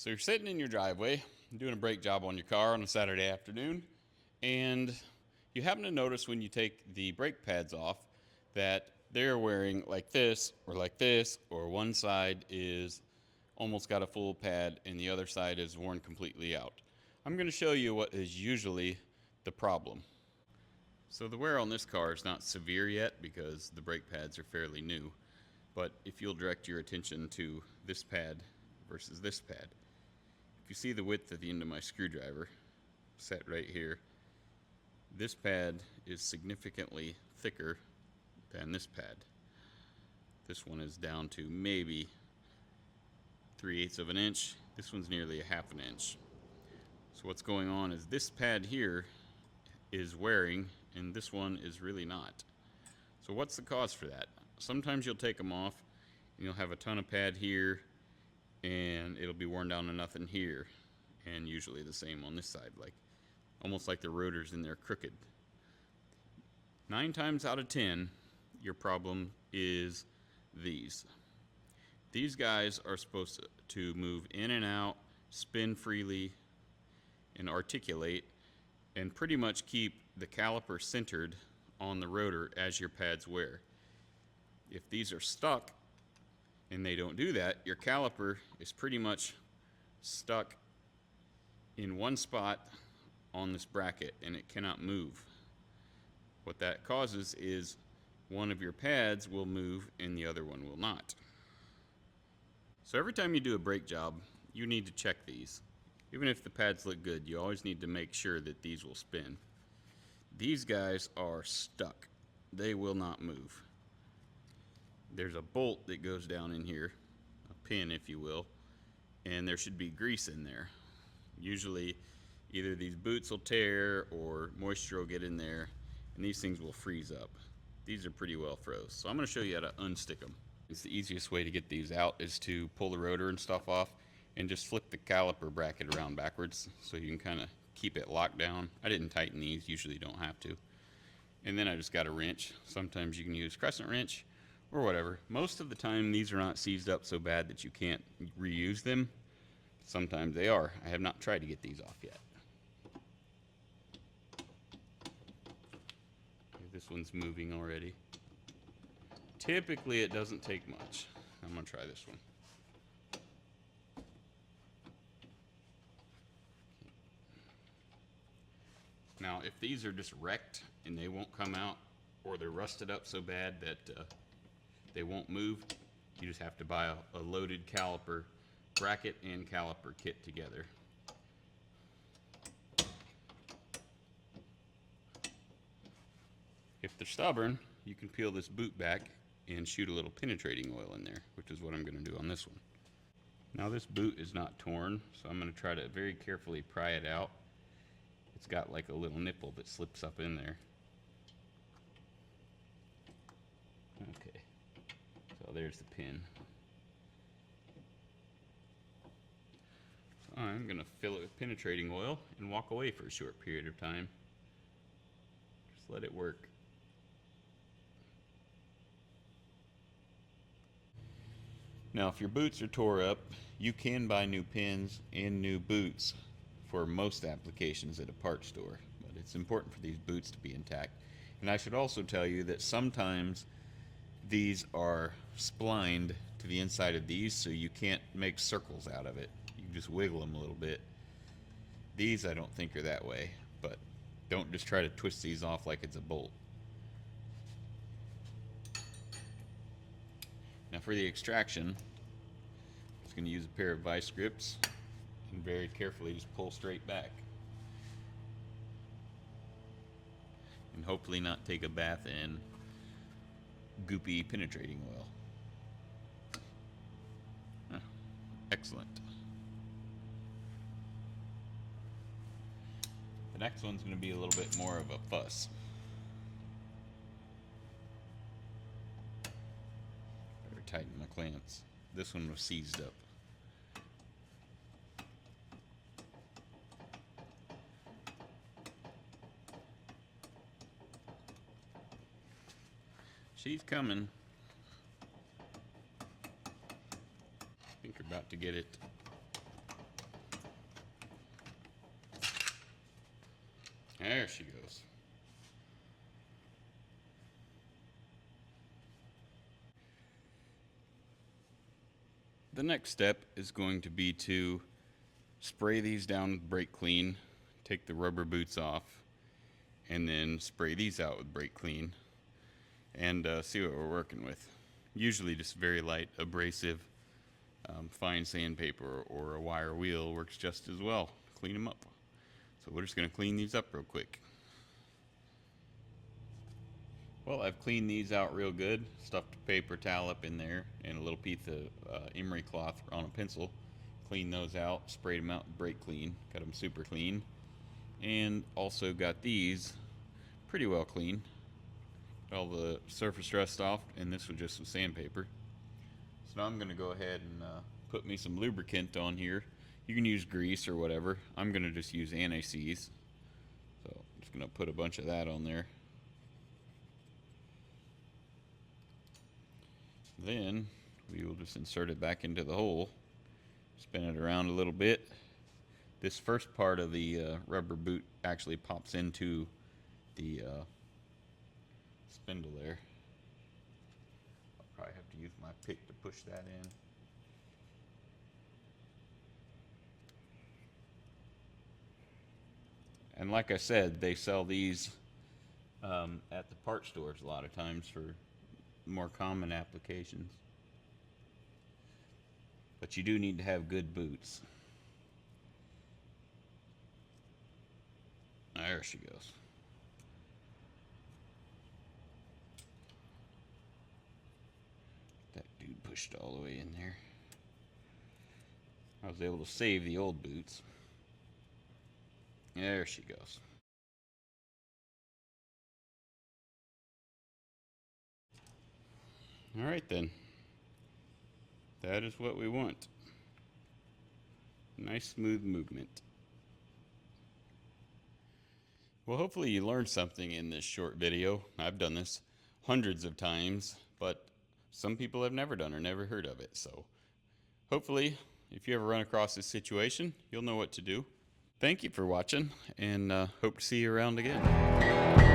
So you're sitting in your driveway, doing a brake job on your car on a Saturday afternoon, and you happen to notice when you take the brake pads off that they're wearing like this, or one side is almost got a full pad and the other side is worn completely out. I'm going to show you what is usually the problem. So the wear on this car is not severe yet because the brake pads are fairly new, but if you'll direct your attention to this pad versus this pad, if you see the width at the end of my screwdriver set right here, this pad is significantly thicker than this pad. This one is down to maybe 3/8 of an inch. This one's nearly a half an inch. So what's going on is this pad here is wearing and this one is really not. So what's the cause for that? Sometimes you'll take them off and you'll have a ton of pad here and it'll be worn down to nothing here, and usually the same on this side, like almost like the rotors in there crooked. 9 times out of 10 your problem is these guys are supposed to move in and out, spin freely, and articulate, and pretty much keep the caliper centered on the rotor as your pads wear. If these are stuck and they don't do that, your caliper is pretty much stuck in one spot on this bracket and it cannot move. What that causes is one of your pads will move and the other one will not. So every time you do a brake job, you need to check these. Even if the pads look good, you always need to make sure that these will spin. These guys are stuck. They will not move. There's a bolt that goes down in here, a pin if you will, and there should be grease in there. Usually either these boots will tear or moisture will get in there and these things will freeze up. These are pretty well froze, so I'm going to show you how to unstick them. It's the easiest way to get these out is to pull the rotor and stuff off and just flip the caliper bracket around backwards so you can kind of keep it locked down. I didn't tighten these, usually don't have to. And then I just got a wrench. Sometimes you can use crescent wrench or whatever. Most of the time these are not seized up so bad that you can't reuse them. Sometimes they are. I have not tried to get these off yet. Okay, this one's moving already. Typically it doesn't take much. I'm gonna try this one. Now if these are just wrecked and they won't come out, or they're rusted up so bad that they won't move, you just have to buy a loaded caliper bracket and caliper kit together. If they're stubborn, you can peel this boot back and shoot a little penetrating oil in there, which is what I'm going to do on this one. Now this boot is not torn, so I'm going to try to very carefully pry it out. It's got like a little nipple that slips up in there. Okay, so there's the pin. So I'm going to fill it with penetrating oil and walk away for a short period of time. Just let it work. Now if your boots are tore up, you can buy new pins and new boots for most applications at a parts store, but it's important for these boots to be intact. And I should also tell you that sometimes these are splined to the inside of these, so you can't make circles out of it. You can just wiggle them a little bit. These I don't think are that way, but don't just try to twist these off like it's a bolt. Now for the extraction, I'm just going to use a pair of vice grips and very carefully just pull straight back. And hopefully not take a bath in goopy penetrating oil. Excellent. The next one's going to be a little bit more of a fuss. Better tighten my clamps. This one was seized up. She's coming. I think we're about to get it. There she goes. The next step is going to be to spray these down with brake clean, take the rubber boots off, and then spray these out with brake clean and see what we're working with. Usually just very light abrasive fine sandpaper or a wire wheel works just as well. Clean them up. So we're just going to clean these up real quick. Well, I've cleaned these out real good. Stuffed a paper towel up in there and a little piece of emery cloth on a pencil. Cleaned those out, sprayed them out with brake clean, got them super clean. And also got these pretty well clean. All the surface rust off, and this was just some sandpaper. So now I'm going to go ahead and put me some lubricant on here. You can use grease or whatever. I'm going to just use anti-seize. So I'm just going to put a bunch of that on there. Then we will just insert it back into the hole. Spin it around a little bit. This first part of the rubber boot actually pops into the spindle there. I'll probably have to use my pick to push that in. And like I said, they sell these at the part stores a lot of times for more common applications. But you do need to have good boots. There she goes. That dude pushed all the way in there. I was able to save the old boots. There she goes. All right then. That is what we want. Nice smooth movement. Well, hopefully you learned something in this short video. I've done this hundreds of times, but some people have never done or never heard of it. So hopefully, if you ever run across this situation, you'll know what to do. Thank you for watching, and hope to see you around again.